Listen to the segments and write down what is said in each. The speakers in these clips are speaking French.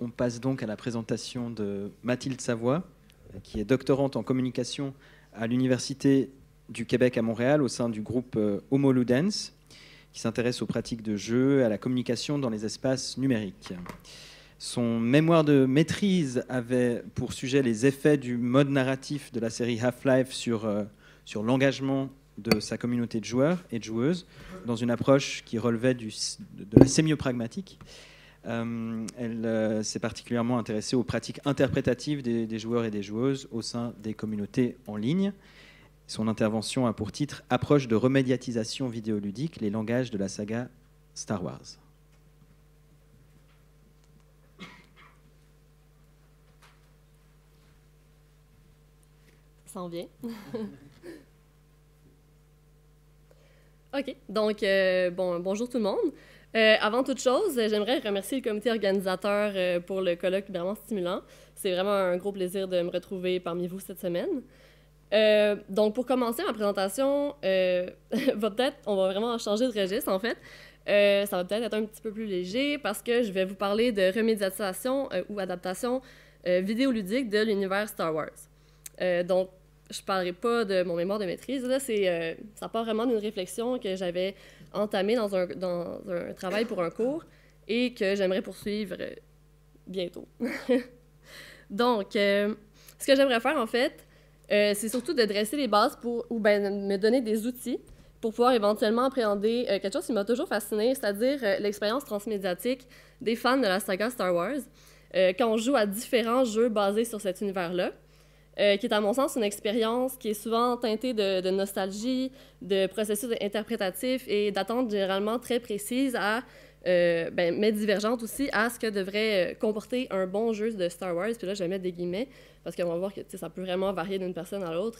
On passe donc à la présentation de Mathilde Savoie, qui est doctorante en communication à l'Université du Québec à Montréal au sein du groupe Homo Ludens, qui s'intéresse aux pratiques de jeu et à la communication dans les espaces numériques. Son mémoire de maîtrise avait pour sujet les effets du mode narratif de la série Half-Life sur l'engagement de sa communauté de joueurs et de joueuses, dans une approche qui relevait de la sémiopragmatique. Elle s'est particulièrement intéressée aux pratiques interprétatives des joueurs et des joueuses au sein des communautés en ligne. Son intervention a pour titre « Approche de remédiatisation vidéoludique, les langages de la saga Star Wars ». Ça s'en vient. OK, donc bonjour tout le monde. Avant toute chose, j'aimerais remercier le comité organisateur pour le colloque vraiment stimulant. C'est vraiment un gros plaisir de me retrouver parmi vous cette semaine. Donc, pour commencer ma présentation, on va vraiment changer de registre, en fait. Ça va peut-être être un petit peu plus léger parce que je vais vous parler de remédiatisation ou adaptation vidéoludique de l'univers Star Wars. Donc, je ne parlerai pas de mon mémoire de maîtrise. Là, ça part vraiment d'une réflexion que j'avais entamée dans un travail pour un cours et que j'aimerais poursuivre bientôt. Donc, ce que j'aimerais faire, en fait, c'est surtout de dresser les bases ou me donner des outils pour pouvoir éventuellement appréhender quelque chose qui m'a toujours fasciné, c'est-à-dire l'expérience transmédiatique des fans de la saga Star Wars, quand on joue à différents jeux basés sur cet univers-là, qui est à mon sens une expérience qui est souvent teintée de nostalgie, de processus interprétatifs et d'attentes généralement très précises mais divergentes aussi à ce que devrait comporter un bon jeu de Star Wars. Puis là, je vais mettre des guillemets parce qu'on va voir que ça peut vraiment varier d'une personne à l'autre.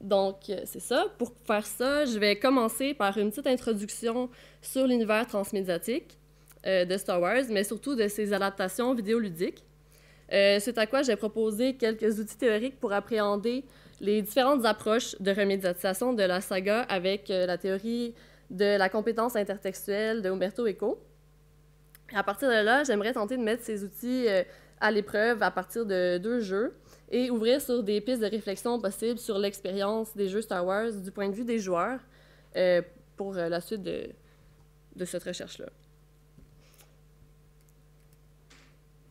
Donc, c'est ça. Pour faire ça, je vais commencer par une petite introduction sur l'univers transmédiatique de Star Wars, mais surtout de ses adaptations vidéoludiques. C'est à quoi j'ai proposé quelques outils théoriques pour appréhender les différentes approches de remédiatisation de la saga avec la théorie de la compétence intertextuelle de Umberto Eco. À partir de là, j'aimerais tenter de mettre ces outils à l'épreuve à partir de 2 jeux et ouvrir sur des pistes de réflexion possibles sur l'expérience des jeux Star Wars du point de vue des joueurs pour la suite de cette recherche-là.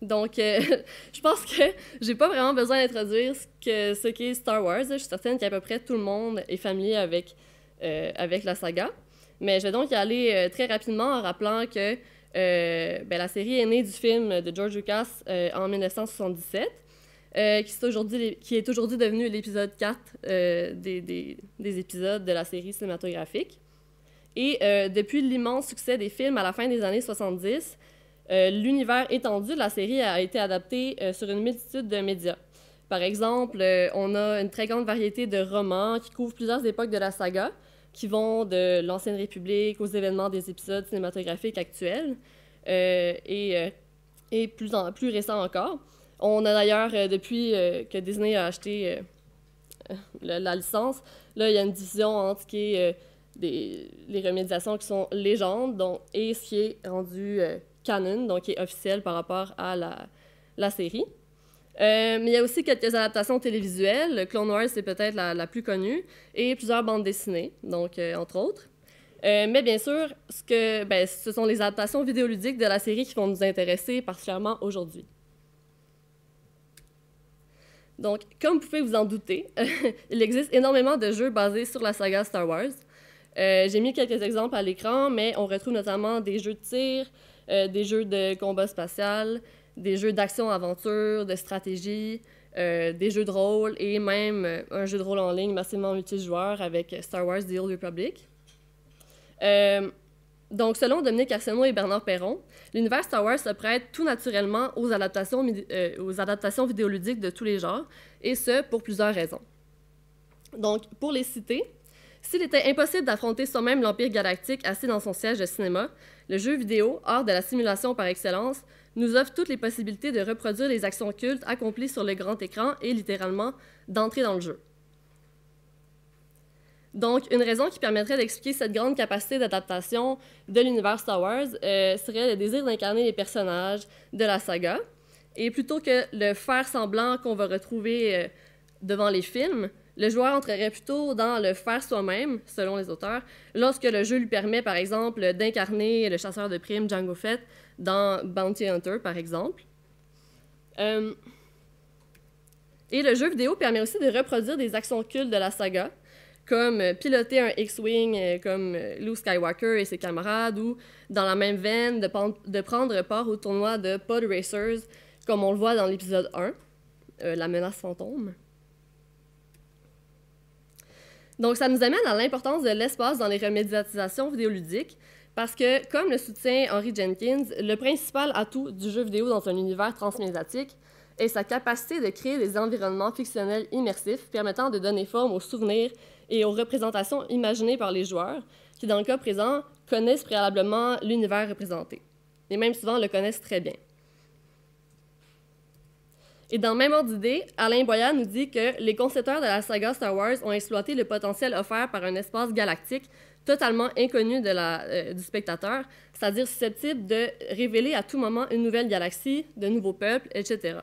Donc, je pense que j'ai pas vraiment besoin d'introduire ce qu'est Star Wars. Je suis certaine qu'à peu près tout le monde est familier avec la saga. Mais je vais donc y aller très rapidement en rappelant que la série est née du film de George Lucas en 1977, qui est aujourd'hui devenu l'épisode 4 des épisodes de la série cinématographique. Et depuis l'immense succès des films à la fin des années 70, l'univers étendu de la série a été adapté sur une multitude de médias. Par exemple, on a une très grande variété de romans qui couvrent plusieurs époques de la saga, qui vont de l'Ancienne République aux événements des épisodes cinématographiques actuels et plus récents encore. On a d'ailleurs, depuis que Disney a acheté la licence, là, il y a une division entre ce qui est les remédiations qui sont légendes et ce qui est rendu canon, donc qui est officiel par rapport à la série. Mais il y a aussi quelques adaptations télévisuelles. Clone Wars, c'est peut-être la plus connue, et plusieurs bandes dessinées, donc entre autres. Mais bien sûr, ce sont les adaptations vidéoludiques de la série qui vont nous intéresser particulièrement aujourd'hui. Donc, comme vous pouvez vous en douter, il existe énormément de jeux basés sur la saga Star Wars. J'ai mis quelques exemples à l'écran, mais on retrouve notamment des jeux de tir, des jeux de combat spatial, des jeux d'action-aventure, de stratégie, des jeux de rôle et même un jeu de rôle en ligne massivement multijoueur avec Star Wars The Old Republic. Donc, selon Dominique Arsenault et Bernard Perron, l'univers Star Wars se prête tout naturellement aux adaptations vidéoludiques de tous les genres, et ce, pour plusieurs raisons. Donc, pour les citer, s'il était impossible d'affronter soi-même l'Empire galactique assis dans son siège de cinéma, le jeu vidéo, art de la simulation par excellence, nous offre toutes les possibilités de reproduire les actions cultes accomplies sur le grand écran et littéralement d'entrer dans le jeu. Donc, une raison qui permettrait d'expliquer cette grande capacité d'adaptation de l'univers Star Wars serait le désir d'incarner les personnages de la saga. Et plutôt que le faire semblant qu'on va retrouver devant les films, le joueur entrerait plutôt dans le faire soi-même, selon les auteurs, lorsque le jeu lui permet, par exemple, d'incarner le chasseur de primes Jango Fett dans Bounty Hunter, par exemple. Et le jeu vidéo permet aussi de reproduire des actions cultes de la saga, comme piloter un X-Wing comme Luke Skywalker et ses camarades, ou, dans la même veine, de prendre part au tournoi de Pod Racers, comme on le voit dans l'épisode 1, La menace fantôme. Donc, ça nous amène à l'importance de l'espace dans les remédiatisations vidéoludiques, parce que, comme le soutient Henry Jenkins, le principal atout du jeu vidéo dans un univers transmédiatique est sa capacité de créer des environnements fictionnels immersifs permettant de donner forme aux souvenirs et aux représentations imaginées par les joueurs, qui, dans le cas présent, connaissent préalablement l'univers représenté, et même souvent le connaissent très bien. Et dans le même ordre d'idée, Alain Boyard nous dit que les concepteurs de la saga Star Wars ont exploité le potentiel offert par un espace galactique totalement inconnu du spectateur, c'est-à-dire susceptible de révéler à tout moment une nouvelle galaxie, de nouveaux peuples, etc.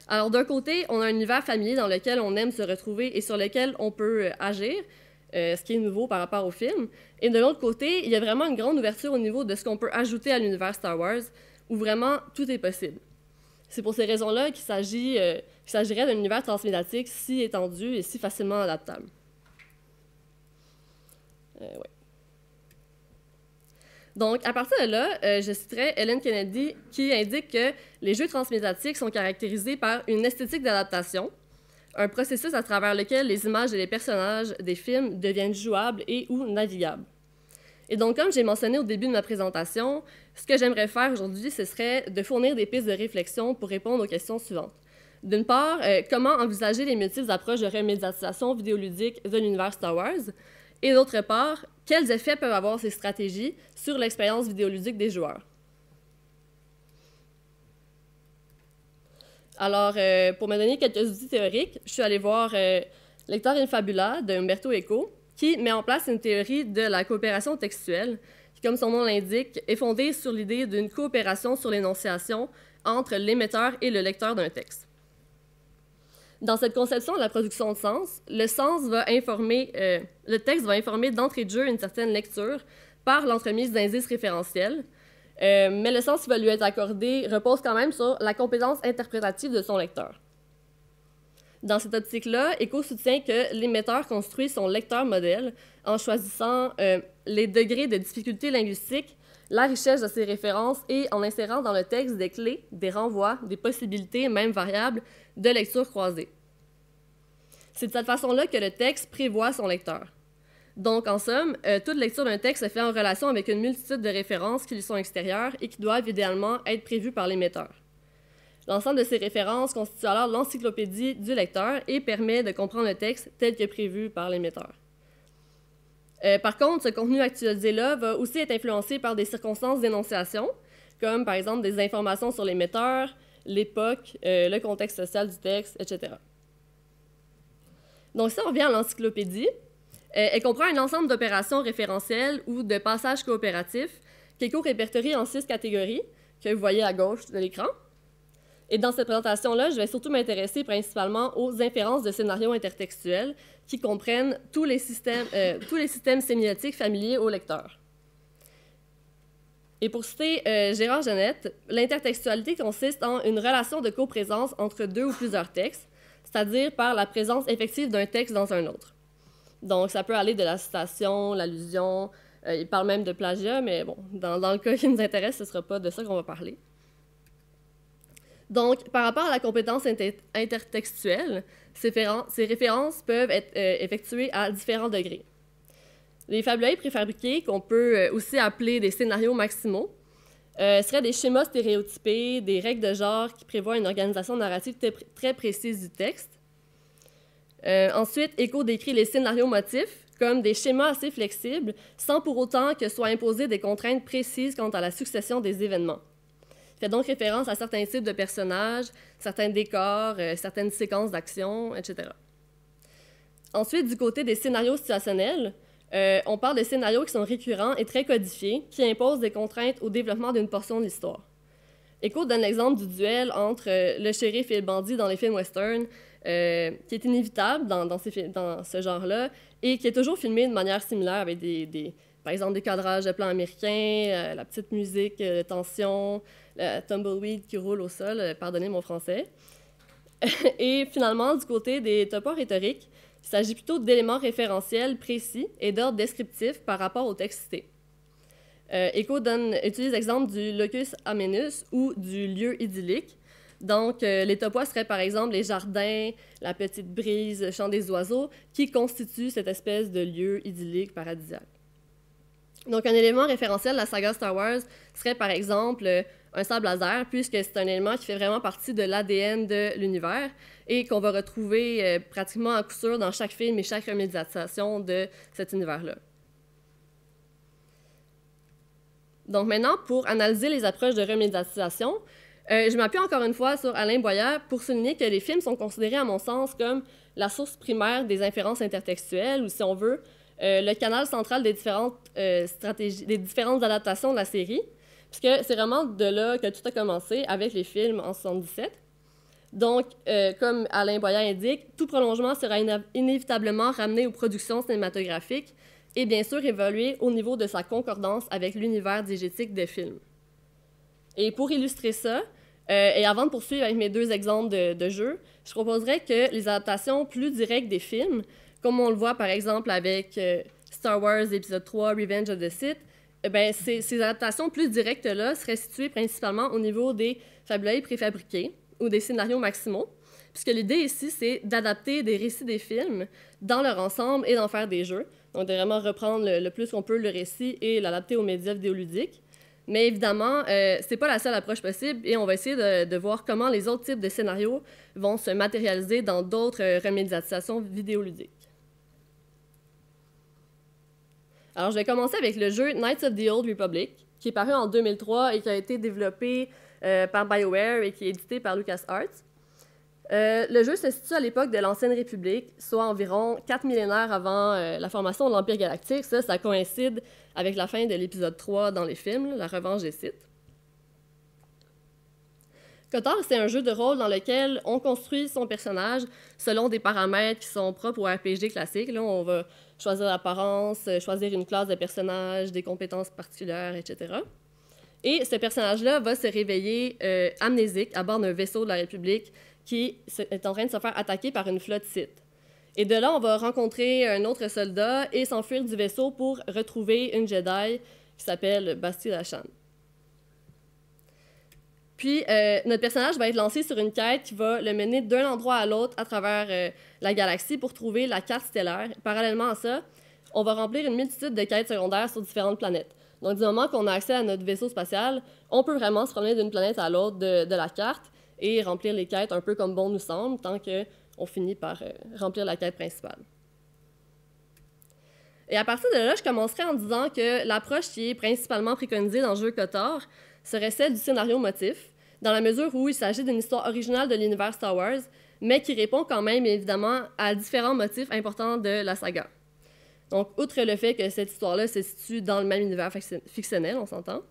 Alors, d'un côté, on a un univers familier dans lequel on aime se retrouver et sur lequel on peut agir, ce qui est nouveau par rapport au film. Et de l'autre côté, il y a vraiment une grande ouverture au niveau de ce qu'on peut ajouter à l'univers Star Wars, où vraiment tout est possible. C'est pour ces raisons-là qu'il s'agirait d'un univers transmédiatique si étendu et si facilement adaptable. Ouais. Donc, à partir de là, je citerai Ellen Kennedy qui indique que les jeux transmédiatiques sont caractérisés par une esthétique d'adaptation, un processus à travers lequel les images et les personnages des films deviennent jouables et ou navigables. Et donc, comme j'ai mentionné au début de ma présentation, ce que j'aimerais faire aujourd'hui, ce serait de fournir des pistes de réflexion pour répondre aux questions suivantes. D'une part, comment envisager les multiples approches de remédiatisation vidéoludique de l'univers Star Wars? Et d'autre part, quels effets peuvent avoir ces stratégies sur l'expérience vidéoludique des joueurs? Alors, pour me donner quelques outils théoriques, je suis allée voir Lector in Fabula de Umberto Eco, qui met en place une théorie de la coopération textuelle, qui, comme son nom l'indique, est fondée sur l'idée d'une coopération sur l'énonciation entre l'émetteur et le lecteur d'un texte. Dans cette conception de la production de sens, le texte va informer d'entrée de jeu une certaine lecture par l'entremise d'indices référentiels, mais le sens qui va lui être accordé repose quand même sur la compétence interprétative de son lecteur. Dans cette optique-là, Eco soutient que l'émetteur construit son lecteur modèle en choisissant les degrés de difficulté linguistique, la richesse de ses références et en insérant dans le texte des clés, des renvois, des possibilités, même variables, de lecture croisée. C'est de cette façon-là que le texte prévoit son lecteur. Donc, en somme, toute lecture d'un texte se fait en relation avec une multitude de références qui lui sont extérieures et qui doivent idéalement être prévues par l'émetteur. L'ensemble de ces références constitue alors l'encyclopédie du lecteur et permet de comprendre le texte tel que prévu par l'émetteur. Par contre, ce contenu actualisé-là va aussi être influencé par des circonstances d'énonciation, comme par exemple des informations sur l'émetteur, l'époque, le contexte social du texte, etc. Donc, si on revient à l'encyclopédie, elle comprend un ensemble d'opérations référentielles ou de passages coopératifs qu'Eco répertorie en 6 catégories que vous voyez à gauche de l'écran. Et dans cette présentation-là, je vais surtout m'intéresser principalement aux inférences de scénarios intertextuels qui comprennent tous les systèmes sémiotiques familiers au lecteur. Et pour citer Gérard Genette, l'intertextualité consiste en une relation de coprésence entre deux ou plusieurs textes, c'est-à-dire par la présence effective d'un texte dans un autre. Donc, ça peut aller de la citation, l'allusion, il parle même de plagiat, mais bon, dans le cas qui nous intéresse, ce ne sera pas de ça qu'on va parler. Donc, par rapport à la compétence intertextuelle, ces références peuvent être effectuées à différents degrés. Les fabulae préfabriqués, qu'on peut aussi appeler des scénarios maximaux, seraient des schémas stéréotypés, des règles de genre qui prévoient une organisation narrative très précise du texte. Ensuite, Eco décrit les scénarios motifs comme des schémas assez flexibles, sans pour autant que soient imposées des contraintes précises quant à la succession des événements. Il fait donc référence à certains types de personnages, certains décors, certaines séquences d'action, etc. Ensuite, du côté des scénarios situationnels, on parle de scénarios qui sont récurrents et très codifiés, qui imposent des contraintes au développement d'une portion de l'histoire. Echo donne l'exemple du duel entre le shérif et le bandit dans les films western, qui est inévitable dans ce genre-là, et qui est toujours filmé de manière similaire avec par exemple des cadrages de plans américains, la petite musique de tension, le tumbleweed qui roule au sol, pardonnez mon français. Et finalement, du côté des topos rhétoriques, il s'agit plutôt d'éléments référentiels précis et d'ordre descriptif par rapport au texte cité. Echo utilise l'exemple du locus amenus ou du lieu idyllique. Donc, les topos seraient par exemple les jardins, la petite brise, le chant des oiseaux, qui constituent cette espèce de lieu idyllique paradisiaque. Donc, un élément référentiel de la saga Star Wars serait par exemple un sable laser, puisque c'est un élément qui fait vraiment partie de l'ADN de l'univers et qu'on va retrouver pratiquement à coup sûr dans chaque film et chaque remédiation de cet univers-là. Donc maintenant, pour analyser les approches de remédiatisation, je m'appuie encore une fois sur Alain Boyard pour souligner que les films sont considérés, à mon sens, comme la source primaire des inférences intertextuelles, ou si on veut, le canal central des différentes stratégies, des différentes adaptations de la série, puisque c'est vraiment de là que tout a commencé avec les films en 1977. Donc, comme Alain Boyard indique, tout prolongement sera inévitablement ramené aux productions cinématographiques et bien sûr évoluer au niveau de sa concordance avec l'univers diégétique des films. Et pour illustrer ça, et avant de poursuivre avec mes deux exemples de jeux, je proposerais que les adaptations plus directes des films, comme on le voit par exemple avec Star Wars épisode 3, Revenge of the Sith, ces adaptations plus directes-là seraient situées principalement au niveau des fabulae préfabriqués ou des scénarios maximaux, puisque l'idée ici, c'est d'adapter des récits des films dans leur ensemble et d'en faire des jeux. Donc, de vraiment reprendre le plus qu'on peut le récit et l'adapter aux médias vidéoludiques. Mais évidemment, c'est pas la seule approche possible et on va essayer de voir comment les autres types de scénarios vont se matérialiser dans d'autres remédiatisations vidéoludiques. Alors, je vais commencer avec le jeu Knights of the Old Republic, qui est paru en 2003 et qui a été développé par BioWare et qui est édité par LucasArts. Le jeu se situe à l'époque de l'Ancienne République, soit environ 4 millénaires avant la formation de l'Empire galactique. Ça coïncide avec la fin de l'épisode 3 dans les films, La Revanche des Sith. KOTOR, c'est un jeu de rôle dans lequel on construit son personnage selon des paramètres qui sont propres au RPG classique. Là, on va choisir l'apparence, choisir une classe de personnage, des compétences particulières, etc. Et ce personnage-là va se réveiller amnésique à bord d'un vaisseau de la République qui est en train de se faire attaquer par une flotte Sith. Et de là, on va rencontrer un autre soldat et s'enfuir du vaisseau pour retrouver une Jedi qui s'appelle Basti Lachan. Puis, notre personnage va être lancé sur une quête qui va le mener d'un endroit à l'autre à travers la galaxie pour trouver la carte stellaire. Parallèlement à ça, on va remplir une multitude de quêtes secondaires sur différentes planètes. Donc, du moment qu'on a accès à notre vaisseau spatial, on peut vraiment se promener d'une planète à l'autre de la carte et remplir les quêtes un peu comme bon nous semble, tant qu'on finit par remplir la quête principale. Et à partir de là, je commencerai en disant que l'approche qui est principalement préconisée dans le jeu KOTOR serait celle du scénario-motif, dans la mesure où il s'agit d'une histoire originale de l'univers Star Wars, mais qui répond quand même, évidemment, à différents motifs importants de la saga. Donc, outre le fait que cette histoire-là se situe dans le même univers fictionnel, on s'entend,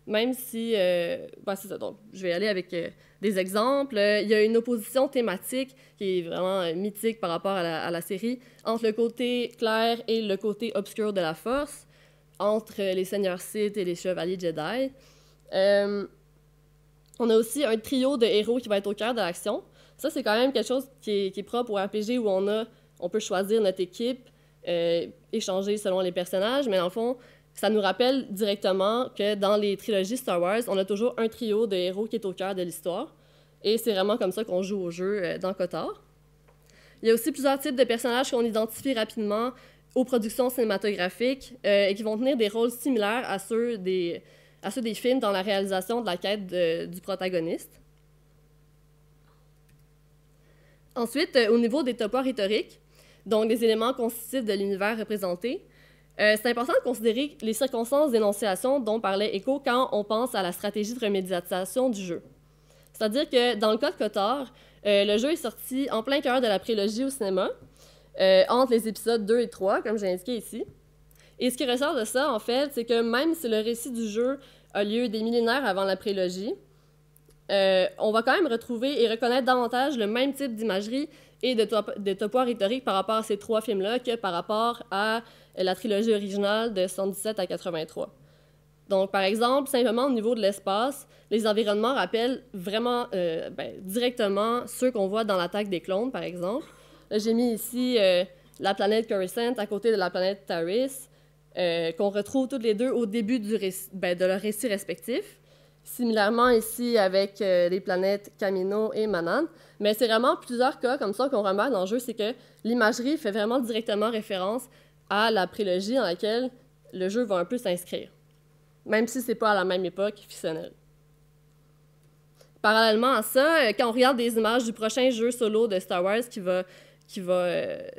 même si... c'est ça, donc je vais aller avec des exemples. Il y a une opposition thématique qui est vraiment mythique par rapport à la série, entre le côté clair et le côté obscur de la Force, entre les seigneurs Sith et les chevaliers Jedi. On a aussi un trio de héros qui va être au cœur de l'action. Ça, c'est quand même quelque chose qui est propre au RPG où on peut choisir notre équipe, échanger selon les personnages, mais dans le fond, ça nous rappelle directement que dans les trilogies Star Wars, on a toujours un trio de héros qui est au cœur de l'histoire. Et c'est vraiment comme ça qu'on joue au jeu dans KOTOR. Il y a aussi plusieurs types de personnages qu'on identifie rapidement aux productions cinématographiques et qui vont tenir des rôles similaires à ceux des films dans la réalisation de la quête du protagoniste. Ensuite, au niveau des topos rhétoriques, donc des éléments constitutifs de l'univers représenté, c'est important de considérer les circonstances d'énonciation dont parlait Echo quand on pense à la stratégie de remédiatisation du jeu. C'est-à-dire que dans le cas de KOTOR, le jeu est sorti en plein cœur de la prélogie au cinéma, entre les épisodes 2 et 3, comme j'ai indiqué ici. Et ce qui ressort de ça, en fait, c'est que même si le récit du jeu a lieu des millénaires avant la prélogie, on va quand même retrouver et reconnaître davantage le même type d'imagerie et de topo rhétorique par rapport à ces 3 films-là que par rapport à la trilogie originale de 77 à 83. Donc, par exemple, simplement au niveau de l'espace, les environnements rappellent vraiment directement ceux qu'on voit dans l'Attaque des clones, par exemple. Là, j'ai mis ici la planète Coruscant à côté de la planète Taris, qu'on retrouve toutes les deux au début de leur récit respectif. Similairement ici avec les planètes Kamino et Manaan. Mais c'est vraiment plusieurs cas comme ça qu'on remarque dans le jeu, c'est que l'imagerie fait vraiment directement référence à la prélogie dans laquelle le jeu va un peu s'inscrire, même si ce n'est pas à la même époque fictionnelle. Parallèlement à ça, quand on regarde des images du prochain jeu solo de Star Wars qui va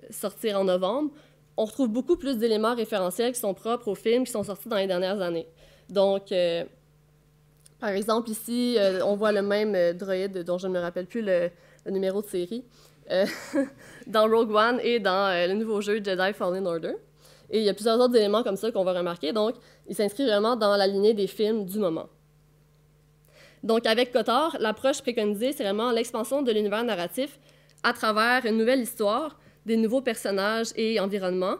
sortir en novembre, on retrouve beaucoup plus d'éléments référentiels qui sont propres aux films qui sont sortis dans les dernières années. Donc, par exemple, ici, on voit le même droïde dont je ne me rappelle plus le numéro de série dans Rogue One et dans le nouveau jeu Jedi Fallen Order. Et il y a plusieurs autres éléments comme ça qu'on va remarquer. Donc, il s'inscrit vraiment dans la lignée des films du moment. Donc, avec KOTOR, l'approche préconisée, c'est vraiment l'expansion de l'univers narratif à travers une nouvelle histoire, des nouveaux personnages et environnements,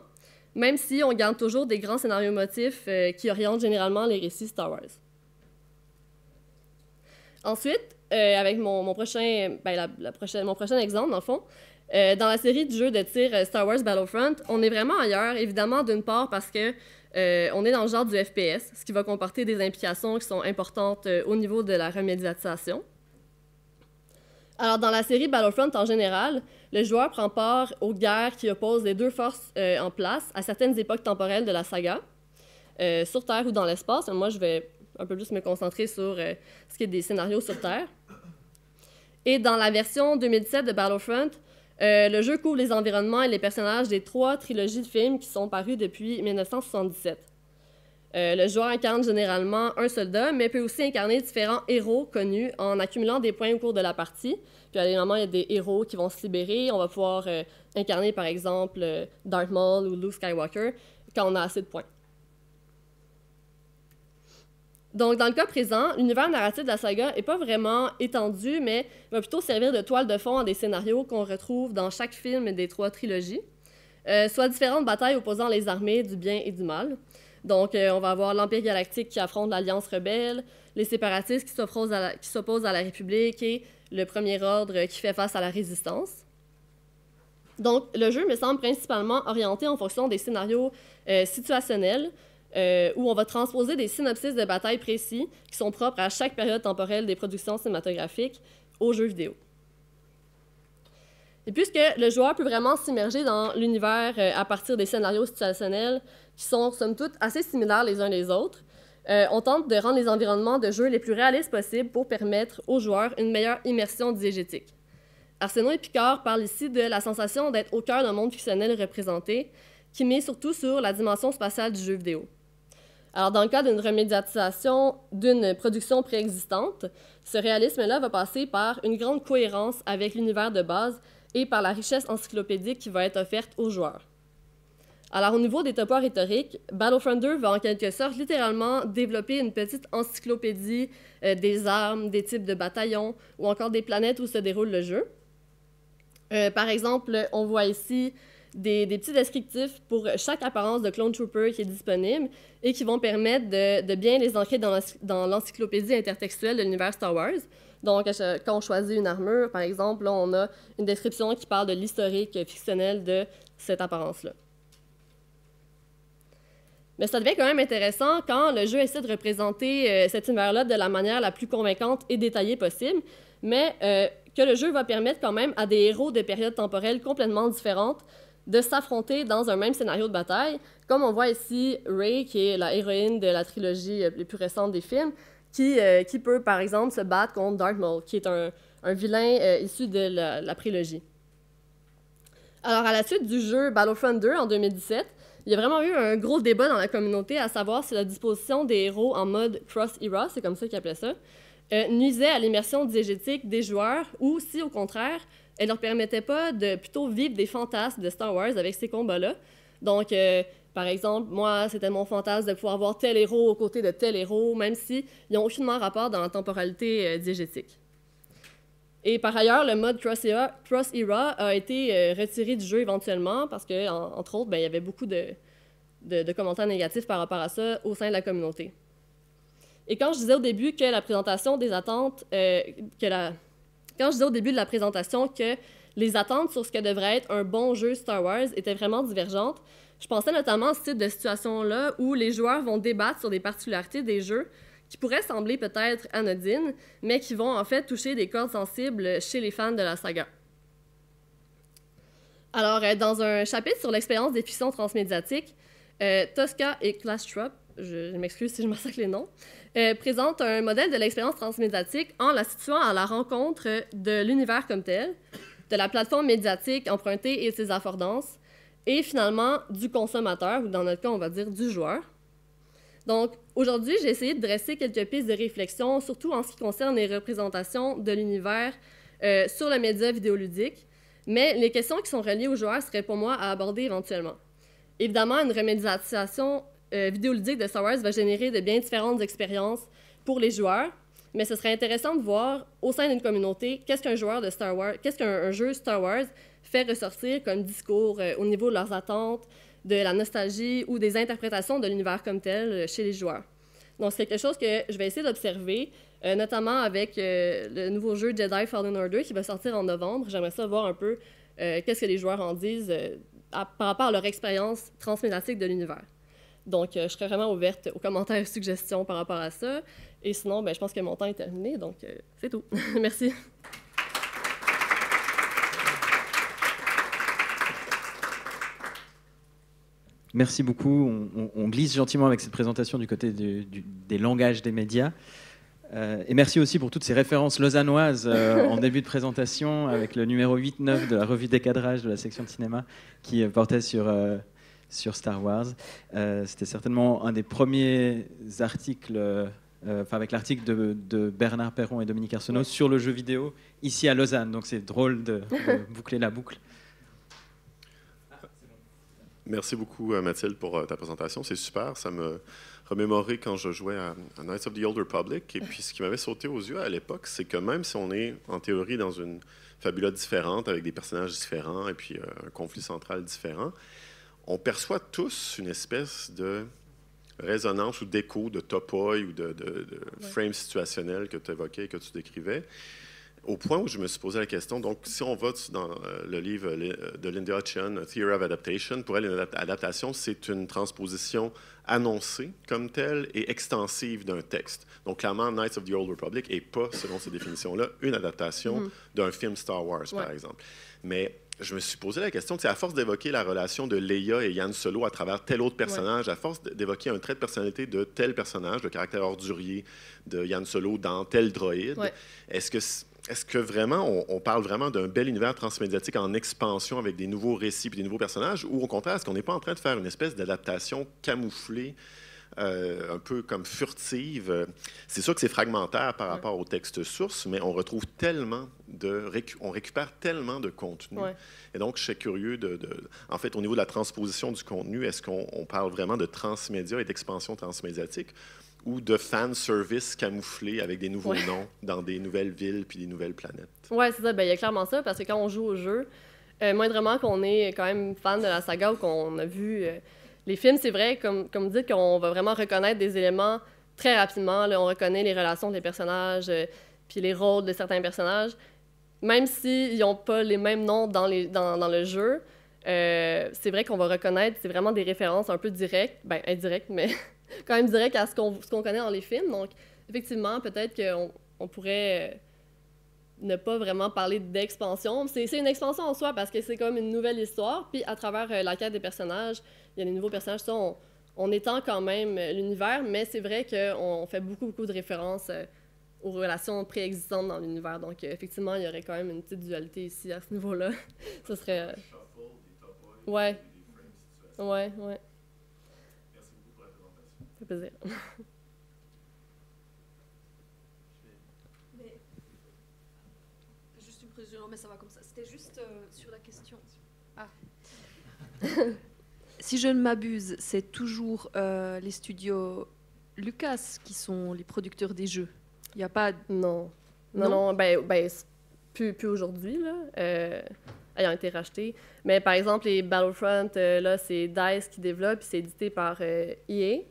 même si on garde toujours des grands scénarios motifs qui orientent généralement les récits Star Wars. Ensuite, avec mon prochain exemple, dans le fond, dans la série du jeu de tir Star Wars Battlefront, on est vraiment ailleurs, évidemment, d'une part parce que on est dans le genre du FPS, ce qui va comporter des implications qui sont importantes au niveau de la remédiatisation. Alors, dans la série Battlefront en général, le joueur prend part aux guerres qui opposent les deux forces en place à certaines époques temporelles de la saga, sur Terre ou dans l'espace. Moi, je vais un peu plus me concentrer sur ce qui est des scénarios sur Terre. Et dans la version 2017 de Battlefront, le jeu couvre les environnements et les personnages des 3 trilogies de films qui sont parus depuis 1977. Le joueur incarne généralement un soldat, mais peut aussi incarner différents héros connus en accumulant des points au cours de la partie. Puis à des moments, il y a des héros qui vont se libérer. On va pouvoir incarner, par exemple, Darth Maul ou Luke Skywalker quand on a assez de points. Donc, dans le cas présent, l'univers narratif de la saga n'est pas vraiment étendu, mais va plutôt servir de toile de fond à des scénarios qu'on retrouve dans chaque film des 3 trilogies, soit différentes batailles opposant les armées du bien et du mal. Donc, on va avoir l'Empire galactique qui affronte l'Alliance rebelle, les séparatistes qui s'opposent à la République et le Premier Ordre qui fait face à la Résistance. Donc, le jeu me semble principalement orienté en fonction des scénarios situationnels, où on va transposer des synopsis de batailles précis qui sont propres à chaque période temporelle des productions cinématographiques aux jeux vidéo. Et puisque le joueur peut vraiment s'immerger dans l'univers à partir des scénarios situationnels qui sont, somme toute, assez similaires les uns les autres, on tente de rendre les environnements de jeu les plus réalistes possibles pour permettre aux joueurs une meilleure immersion diégétique. Arsenault et Picard parlent ici de la sensation d'être au cœur d'un monde fictionnel représenté, qui met surtout sur la dimension spatiale du jeu vidéo. Alors, dans le cas d'une remédiatisation d'une production préexistante, ce réalisme-là va passer par une grande cohérence avec l'univers de base et par la richesse encyclopédique qui va être offerte aux joueurs. Alors, au niveau des topos rhétoriques, Battlefront 2 va en quelque sorte littéralement développer une petite encyclopédie des armes, des types de bataillons ou encore des planètes où se déroule le jeu. Par exemple, on voit ici des petits descriptifs pour chaque apparence de Clone Trooper qui est disponible et qui vont permettre de bien les ancrer dans l'encyclopédie intertextuelle de l'univers Star Wars. Donc, quand on choisit une armure, par exemple, là, on a une description qui parle de l'historique fictionnel de cette apparence-là. Mais ça devient quand même intéressant quand le jeu essaie de représenter cet univers-là de la manière la plus convaincante et détaillée possible, mais que le jeu va permettre quand même à des héros de périodes temporelles complètement différentes de s'affronter dans un même scénario de bataille, comme on voit ici Rey, qui est la héroïne de la trilogie les plus récente des films, qui peut, par exemple, se battre contre Darth Maul, qui est un vilain issu de la prélogie. Alors, à la suite du jeu Battlefront 2 en 2017, il y a vraiment eu un gros débat dans la communauté à savoir si la disposition des héros en mode cross-era, c'est comme ça qu'ils appelaient ça, nuisait à l'immersion diégétique des joueurs ou si, au contraire, elle leur permettait pas de plutôt vivre des fantasmes de Star Wars avec ces combats-là. Donc, par exemple, moi, c'était mon fantasme de pouvoir voir tel héros aux côtés de tel héros, même s'ils n'ont aucunement rapport dans la temporalité diégétique. Et par ailleurs, le mode Cross Era a été retiré du jeu éventuellement parce que, entre autres, il y avait beaucoup de commentaires négatifs par rapport à ça au sein de la communauté. Et quand je disais au début que la présentation des attentes, quand je disais au début de la présentation que les attentes sur ce que devrait être un bon jeu Star Wars étaient vraiment divergentes, je pensais notamment à ce type de situation-là où les joueurs vont débattre sur des particularités des jeux qui pourraient sembler peut-être anodines, mais qui vont en fait toucher des cordes sensibles chez les fans de la saga. Alors, dans un chapitre sur l'expérience des fictions transmédiatiques, Tosca et Klastrup, je m'excuse si je massacre les noms, présentent un modèle de l'expérience transmédiatique en la situant à la rencontre de l'univers comme tel, de la plateforme médiatique empruntée et de ses affordances, et finalement du consommateur, ou dans notre cas, on va dire du joueur. Donc, aujourd'hui, j'ai essayé de dresser quelques pistes de réflexion, surtout en ce qui concerne les représentations de l'univers sur le média vidéoludique, mais les questions qui sont reliées aux joueurs seraient pour moi à aborder éventuellement. Évidemment, une remédiatisation vidéoludique de Star Wars va générer de bien différentes expériences pour les joueurs, mais ce serait intéressant de voir au sein d'une communauté qu'est-ce qu'un jeu Star Wars fait ressortir comme discours au niveau de leurs attentes, de la nostalgie ou des interprétations de l'univers comme tel chez les joueurs. Donc, c'est quelque chose que je vais essayer d'observer, notamment avec le nouveau jeu Jedi Fallen Order qui va sortir en novembre. J'aimerais ça voir un peu qu'est-ce que les joueurs en disent par rapport à leur expérience transmédiatique de l'univers. Donc, je serais vraiment ouverte aux commentaires et suggestions par rapport à ça. Et sinon, je pense que mon temps est terminé, donc c'est tout. Merci. Merci beaucoup. On glisse gentiment avec cette présentation du côté des langages des médias. Et merci aussi pour toutes ces références lausannoises en début de présentation avec le numéro 8-9 de la revue Décadrage de la section de cinéma qui portait sur Star Wars. C'était certainement un des premiers articles, avec l'article de Bernard Perron et Dominique Arsenault sur le jeu vidéo ici à Lausanne. Donc c'est drôle de boucler la boucle. Merci beaucoup, Mathilde, pour ta présentation. C'est super. Ça me remémorait quand je jouais à Knights of the Old Republic. Et puis, ce qui m'avait sauté aux yeux à l'époque, c'est que même si on est, en théorie, dans une fabula différente, avec des personnages différents et puis un conflit central différent, on perçoit tous une espèce de résonance ou d'écho, de topoi ou de frame situationnel que tu évoquais et que tu décrivais. Au point où je me suis posé la question, donc si on va dans le livre de Linda Hutcheon, Theory of Adaptation, pour elle, une adaptation, c'est une transposition annoncée comme telle et extensive d'un texte. Donc clairement, Knights of the Old Republic n'est pas, selon ces définitions-là, une adaptation d'un film Star Wars, par exemple. Mais je me suis posé la question, à force d'évoquer la relation de Leia et Han Solo à travers tel autre personnage, à force d'évoquer un trait de personnalité de tel personnage, le caractère ordurier de Han Solo dans tel droïde, est-ce que vraiment, on parle vraiment d'un bel univers transmédiatique en expansion avec des nouveaux récits et des nouveaux personnages, ou au contraire, est-ce qu'on n'est pas en train de faire une espèce d'adaptation camouflée, un peu comme furtive? C'est sûr que c'est fragmentaire par rapport au texte source, mais on retrouve tellement on récupère tellement de contenu. Et donc, je suis curieux en fait, au niveau de la transposition du contenu, est-ce qu'on parle vraiment de transmédia et d'expansion transmédiatique, ou de fan service camouflé avec des nouveaux noms dans des nouvelles villes puis des nouvelles planètes? Oui, c'est ça. Il y a clairement ça, parce que quand on joue au jeu, moindrement qu'on est quand même fan de la saga ou qu'on a vu les films, c'est vrai, comme vous dites, qu'on va vraiment reconnaître des éléments très rapidement. Là, on reconnaît les relations des personnages puis les rôles de certains personnages. Même s'ils n'ont pas les mêmes noms dans le jeu, c'est vrai qu'on va reconnaître, c'est vraiment des références un peu directes, indirectes, mais quand même direct à ce qu'on connaît dans les films. Donc, effectivement, peut-être qu'on pourrait ne pas vraiment parler d'expansion. C'est une expansion en soi parce que c'est comme une nouvelle histoire. Puis, à travers la quête des personnages, il y a des nouveaux personnages. Ça, on étend quand même l'univers, mais c'est vrai qu'on fait beaucoup de références aux relations préexistantes dans l'univers. Donc, effectivement, il y aurait quand même une petite dualité ici à ce niveau-là. Ce serait... Ouais. Ça fait plaisir. Non, mais ça va comme ça. C'était juste sur la question. Ah. Si je ne m'abuse, c'est toujours les studios Lucas qui sont les producteurs des jeux. Il n'y a pas... Non. Non? Non, plus aujourd'hui, là, ayant été racheté. Mais par exemple, les Battlefront, là, c'est DICE qui développe, puis c'est édité par EA.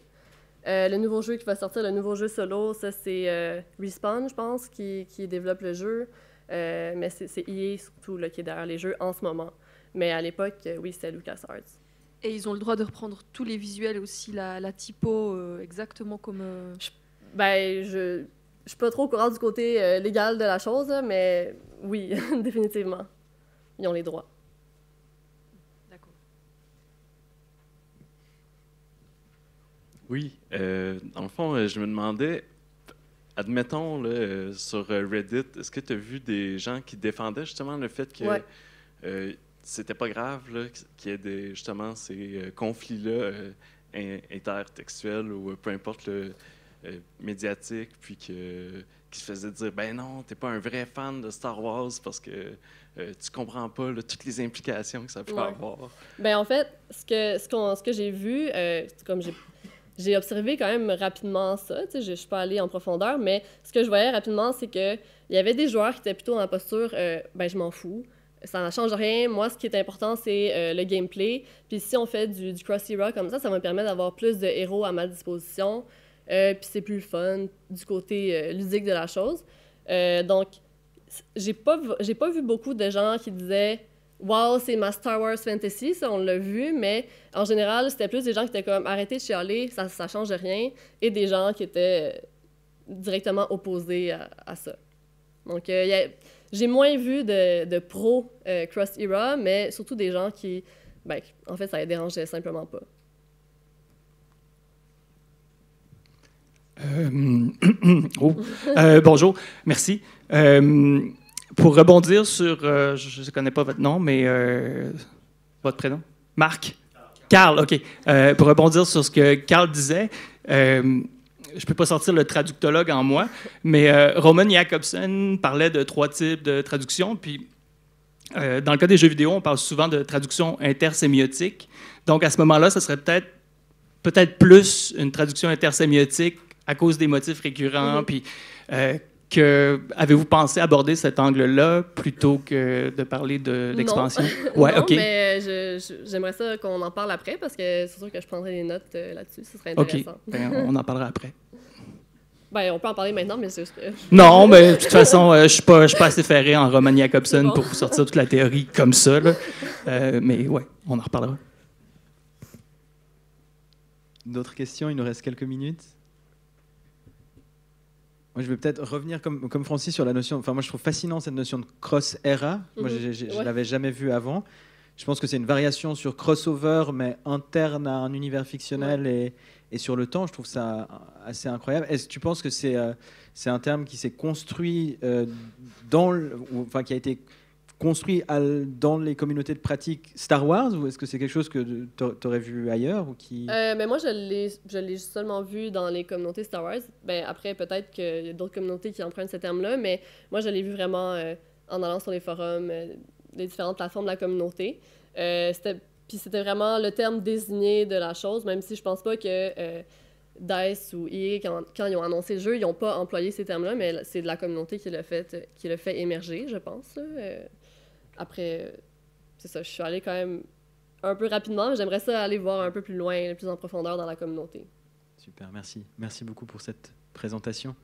Le nouveau jeu qui va sortir, le nouveau jeu solo, ça, c'est Respawn, je pense, qui développe le jeu. Mais c'est EA, surtout, là, qui est derrière les jeux en ce moment. Mais à l'époque, oui, c'était LucasArts. Et ils ont le droit de reprendre tous les visuels aussi, la typo, exactement comme... Je suis pas trop au courant du côté légal de la chose, là, mais oui, définitivement. Ils ont les droits. D'accord. Oui, dans le fond, je me demandais, admettons, là, sur Reddit, est-ce que tu as vu des gens qui défendaient justement le fait que c'était pas grave là, qu'il y ait justement ces conflits-là intertextuels ou peu importe le médiatique, puis qui se faisaient dire ben non, t'es pas un vrai fan de Star Wars parce que tu comprends pas là, toutes les implications que ça peut avoir. Ben en fait, ce que j'ai vu, comme j'ai observé quand même rapidement ça, tu sais, je suis pas allée en profondeur, mais ce que je voyais rapidement, c'est que il y avait des joueurs qui étaient plutôt dans la posture ben je m'en fous. Ça ne change rien. Moi, ce qui est important, c'est le gameplay. Puis si on fait du cross-era comme ça me permet d'avoir plus de héros à ma disposition. Puis c'est plus fun du côté ludique de la chose. Donc, j'ai pas vu beaucoup de gens qui disaient « Wow, c'est ma Star Wars Fantasy », ça, on l'a vu, mais en général, c'était plus des gens qui étaient comme « Arrêtez de chialer, ça change rien », et des gens qui étaient directement opposés à ça. Donc, j'ai moins vu de pro cross-era, mais surtout des gens qui, ben, en fait, ça les dérangeait simplement pas. Bonjour, merci. Pour rebondir sur, je ne connais pas votre nom, mais votre prénom? Marc? Carl, OK. Pour rebondir sur ce que Carl disait, je ne peux pas sortir le traductologue en moi, mais Roman Jakobson parlait de 3 types de traduction, puis dans le cas des jeux vidéo, on parle souvent de traduction intersémiotique. Donc, à ce moment-là, ça serait peut-être plus une traduction intersémiotique à cause des motifs récurrents, puis avez-vous pensé aborder cet angle-là plutôt que de parler de l'expansion? Ouais, non, OK. Mais j'aimerais ça qu'on en parle après, parce que c'est sûr que je prendrai des notes là-dessus, ce serait intéressant. OK, ben, on en parlera après. Ben, on peut en parler maintenant, mais c'est juste... Non, mais de toute façon, je suis pas assez ferré en Roman Jakobson pour vous sortir toute la théorie comme ça, là. Mais ouais, on en reparlera. D'autres questions? Il nous reste quelques minutes. Moi, je vais peut-être revenir comme Francis sur la notion... Enfin, moi, je trouve fascinant cette notion de cross-era. Moi, je ne l'avais jamais vue avant. Je pense que c'est une variation sur crossover, mais interne à un univers fictionnel et sur le temps. Je trouve ça assez incroyable. Est-ce que tu penses que c'est un terme qui s'est construit qui a été construit dans les communautés de pratique Star Wars, ou est-ce que c'est quelque chose que tu aurais vu ailleurs ou qui... Ben moi, je l'ai seulement vu dans les communautés Star Wars. Ben, après, peut-être qu'il y a d'autres communautés qui empruntent ce terme-là, mais moi, je l'ai vu vraiment en allant sur les forums des différentes plateformes de la communauté. Puis c'était vraiment le terme désigné de la chose, même si je pense pas que DICE ou EA, quand ils ont annoncé le jeu, ils n'ont pas employé ces termes-là, mais c'est de la communauté qui l'a fait émerger, je pense. Après, c'est ça, je suis allée quand même un peu rapidement, mais j'aimerais ça aller voir un peu plus loin, plus en profondeur dans la communauté. Super, merci. Merci beaucoup pour cette présentation.